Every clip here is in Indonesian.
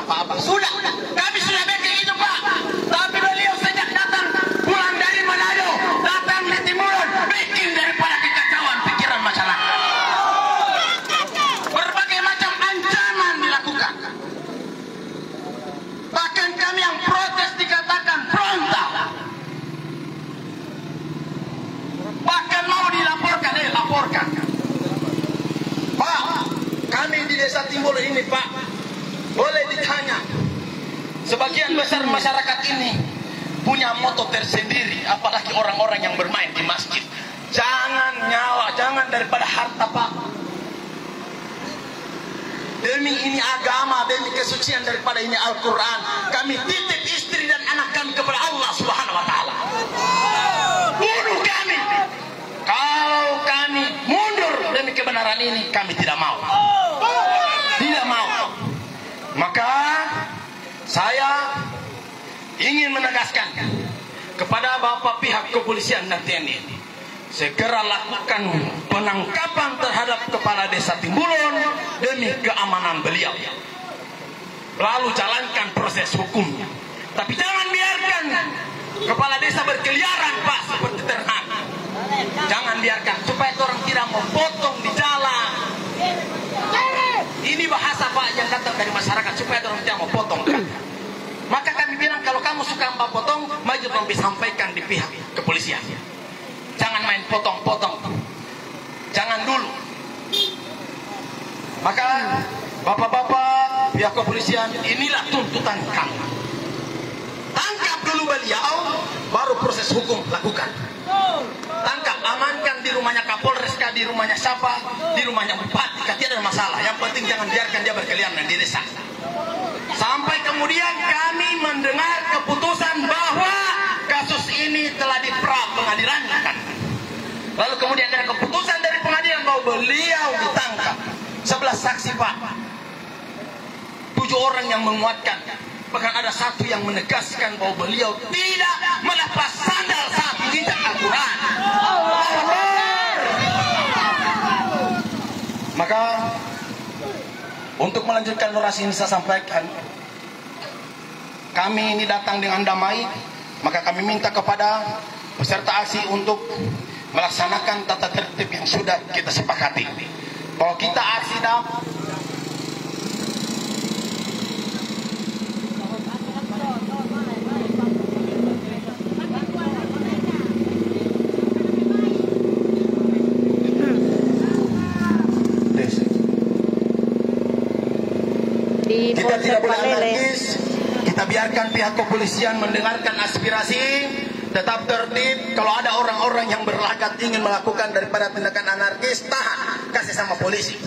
apa-apa. Sudah, kami sudah bikin itu Pak. Tapi beliau sejak datang pulang dari Manado, datang di Timuron, bikin daripada kekacauan pikiran masyarakat. Berbagai macam ancaman dilakukan. Bahkan kami yang protes dikatakan frontal. Bahkan mau dilaporkan, laporkan. Pak, kami di Desa Timbul ini Pak, boleh ditanya. Sebagian besar masyarakat ini punya moto tersendiri, apalagi orang-orang yang bermain di masjid. Jangan nyawa, jangan daripada harta Pak. Demi ini agama, demi kesucian daripada ini Al-Quran, kami titip istri dan anak kami kepada Allah Subhanahu Wa Taala. Bunuh kami. Kalau kami mundur demi kebenaran ini, kami tidak mau. Tidak mau. Maka saya ingin menegaskan kepada Bapak pihak kepolisian dan TNI, segera lakukan penangkapan terhadap kepala desa Timbulon demi keamanan beliau. Lalu jalankan proses hukumnya. Tapi jangan biarkan kepala desa berkeliaran Pak seperti ternak. Jangan biarkan supaya orang tidak mau potong di jalan. Ini bahasa Pak yang datang dari masyarakat supaya orang tidak mau potong. Maka kami bilang kalau kamu suka Mbak potong, maju dong disampaikan di pihak kepolisian. Jangan main potong-potong. Jangan dulu. Maka bapak-bapak pihak kepolisian, inilah tuntutan kami. Tangkap dulu beliau, baru proses hukum lakukan. Tangkap, amankan di rumahnya Kapolres, di rumahnya siapa, di rumahnya bupati, tidak ada masalah. Yang penting jangan biarkan dia berkeliaran di desa. Sampai kemudian kami mendengar keputusan bahwa kasus ini telah pengadilankan. Lalu kemudian ada keputusan dari pengadilan bahwa beliau ditangkap. 11 saksi Pak. 7 orang yang menguatkan. Bahkan ada satu yang menegaskan bahwa beliau tidak melepas sandal saat menginjak Al-Quran. Maka untuk melanjutkan orasi ini saya sampaikan, kami ini datang dengan damai. Maka kami minta kepada peserta aksi untuk melaksanakan tata tertib yang sudah kita sepakati. Kalau kita aksi kita tidak boleh anarkis. Kita biarkan pihak kepolisian mendengarkan aspirasi, tetap tertib. Kalau ada orang-orang yang berlakat ingin melakukan daripada tindakan anarkis, tahan, kasih sama polisi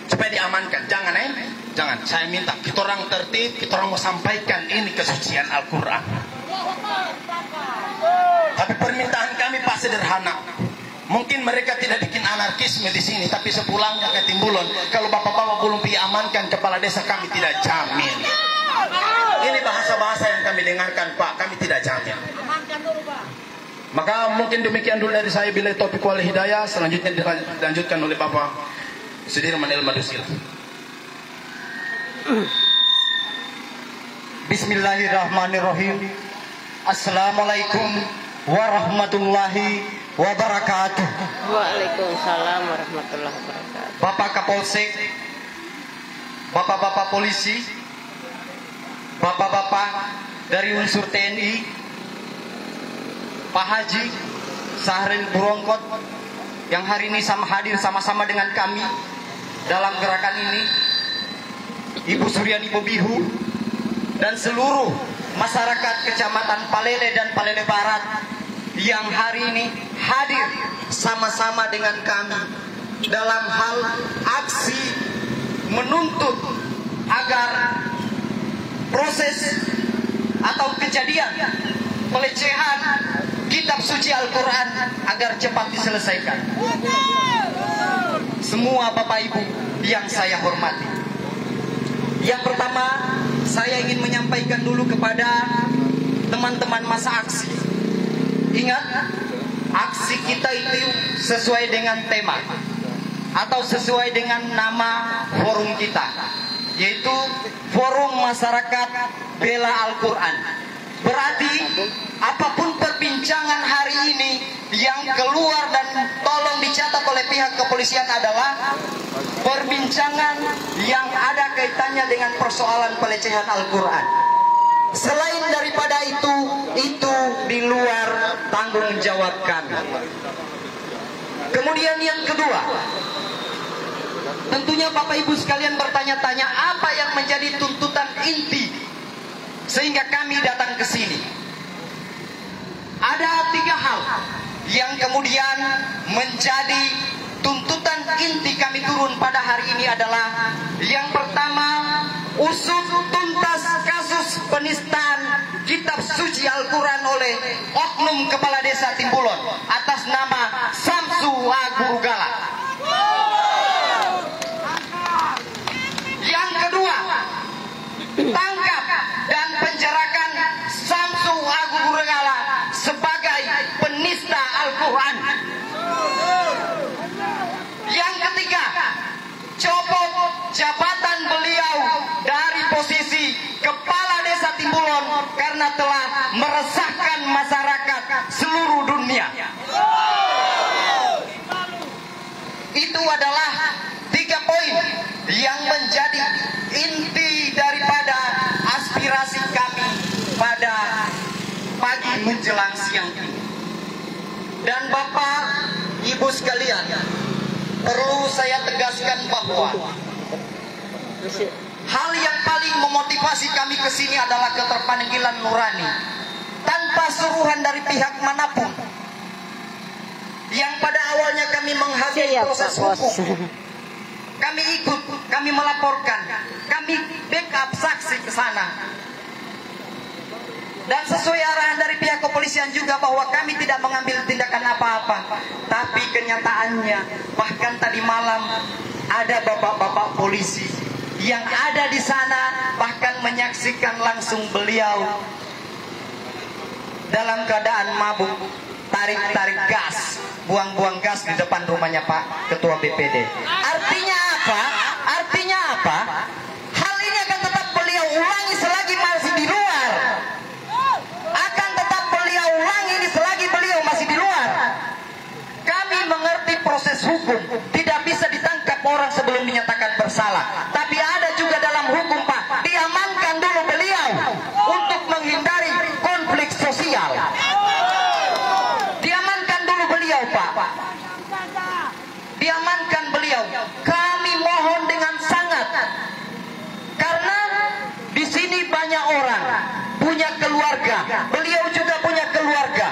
supaya diamankan. Jangan jangan. Saya minta kita orang tertib, kita orang mau sampaikan ini kesucian Al-Quran. Tapi permintaan kami Pak sederhana. Mungkin mereka tidak bikin anarkisme di sini, tapi sepulangnya ke Timbulon, kalau bapak-bapak belum diamankan kepala desa, kami tidak jamin. Ini bahasa-bahasa yang kami dengarkan Pak, kami tidak jamin. Maka mungkin demikian dulu dari saya. Bila taufiq wal hidayah, selanjutnya dilanjutkan oleh Bapak Sudirman El-Madusil. Bismillahirrahmanirrahim. Assalamualaikum warahmatullahi wabarakatuh. Waalaikumsalam warahmatullahi wabarakatuh. Bapak Kapolsek, bapak-bapak polisi, bapak-bapak dari unsur TNI, Pak Haji Sahril Burongkot yang hari ini hadir sama-sama dengan kami dalam gerakan ini, Ibu Suryani Bobihu, dan seluruh masyarakat Kecamatan Palele dan Palele Barat yang hari ini hadir sama-sama dengan kami dalam hal aksi menuntut agar proses atau kejadian pelecehan kitab suci Al-Quran agar cepat diselesaikan. Semua Bapak Ibu yang saya hormati, yang pertama saya ingin menyampaikan dulu kepada teman-teman masa aksi. Ingat, aksi kita itu sesuai dengan tema atau sesuai dengan nama forum kita. yaitu Forum Masyarakat Bela Al-Quran. Berarti apapun perbincangan hari ini yang keluar dan tolong dicatat oleh pihak kepolisian adalah perbincangan yang ada kaitannya dengan persoalan pelecehan Al-Quran. Selain daripada itu di luar tanggung jawab kami. Kemudian yang kedua, tentunya Bapak Ibu sekalian bertanya-tanya apa yang menjadi tuntutan inti sehingga kami datang ke sini. Ada 3 hal yang kemudian menjadi tuntutan inti kami turun pada hari ini adalah yang pertama, usut tuntas kasus penistaan kitab suci Al-Quran oleh oknum kepala desa Timbulon atas nama Samsu Agurugala. Yang kedua, tangkap dan penjarakan Samsu Agurugala sebagai penista Al-Quran. Yang ketiga, copot jabatan beliau dari posisi kepala desa Timbulon karena telah meresahkan masyarakat seluruh dunia. Itu adalah 3 poin yang menjadi inti daripada aspirasi kami pada pagi menjelang siang ini. Dan Bapak Ibu sekalian, perlu saya tegaskan bahwa hal yang paling memotivasi kami ke sini adalah keterpanggilan nurani tanpa suruhan dari pihak manapun. Yang pada awalnya kami menghadiri proses hukum, kami ikut, kami melaporkan, kami backup saksi ke sana. Dan sesuai arahan dari pihak kepolisian juga bahwa kami tidak mengambil tindakan apa-apa. Tapi kenyataannya bahkan tadi malam ada bapak-bapak polisi yang ada di sana bahkan menyaksikan langsung beliau dalam keadaan mabuk, tarik-tarik gas, buang-buang gas di depan rumahnya Pak Ketua BPD. Artinya apa? Artinya apa? Hal ini akan tetap beliau ulangi selagi masih di luar. Akan tetap beliau ulangi ini selagi beliau masih di luar. Kami mengerti proses hukum, tidak bisa ditangkap orang sebelum dinyatakan bersalah. Tapi ada juga dalam hukum Pak, diamankan dulu beliau untuk menghindari konflik sosial. Diamankan dulu beliau Pak. Diamankan beliau. Kami mohon dengan sangat, karena di sini banyak orang punya keluarga, beliau juga punya keluarga.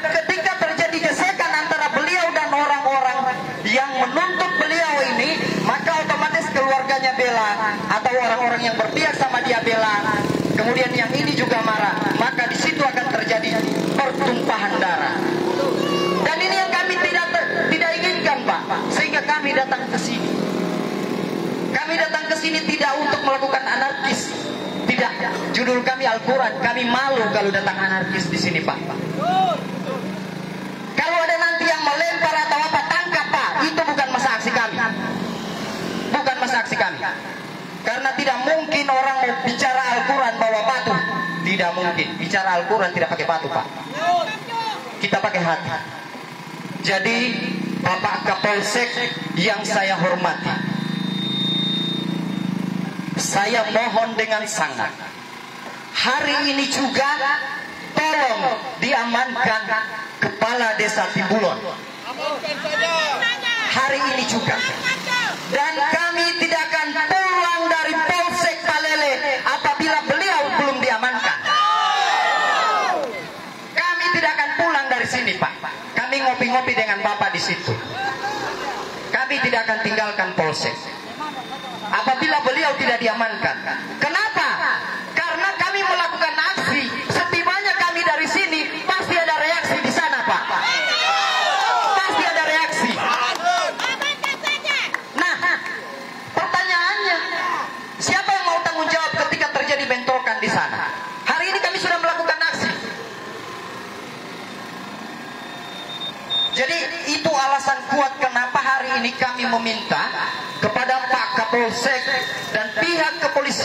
Ketika terjadi gesekan antara beliau dan orang-orang yang menuntut beliau ini, maka otomatis keluarganya bela atau orang-orang yang berpihak sama dia bela. Kemudian yang ini juga marah, maka di situ akan terjadi pertumpahan darah. Dan ini yang kami tidak inginkan Pak, sehingga kami datang ke sini. Kami datang ke sini tidak untuk melakukan anarkis. Tidak, judul kami Al-Quran. Kami malu kalau datang anarkis di sini Pak. Kalau ada nanti yang melempar atau apa, tangkap Pak. Itu bukan masa aksi kami. Bukan masa aksi kami. Karena tidak mungkin orang bicara Al-Quran bawa batu. Tidak mungkin. Bicara Al-Quran tidak pakai batu Pak. Kita pakai hati. Jadi Bapak Kapolsek yang saya hormati, saya mohon dengan sangat, hari ini juga tolong diamankan kepala desa Timbulon. Hari ini juga. Dan kami tidak akan pulang dari Polsek Palele apabila beliau belum diamankan. Kami tidak akan pulang dari sini Pak. Kami ngopi-ngopi dengan Bapak di situ. Kami tidak akan tinggalkan Polsek apabila beliau tidak diamankan. Kenapa? Karena kami melakukan aksi. Setibanya kami dari sini, pasti ada reaksi di sana Pak. Pasti ada reaksi. Nah, pertanyaannya, siapa yang mau tanggung jawab ketika terjadi bentrokan di sana? Hari ini kami sudah melakukan aksi. Jadi itu alasan sangat kuat kenapa hari ini kami meminta kepada Pak Kapolsek dan pihak kepolisian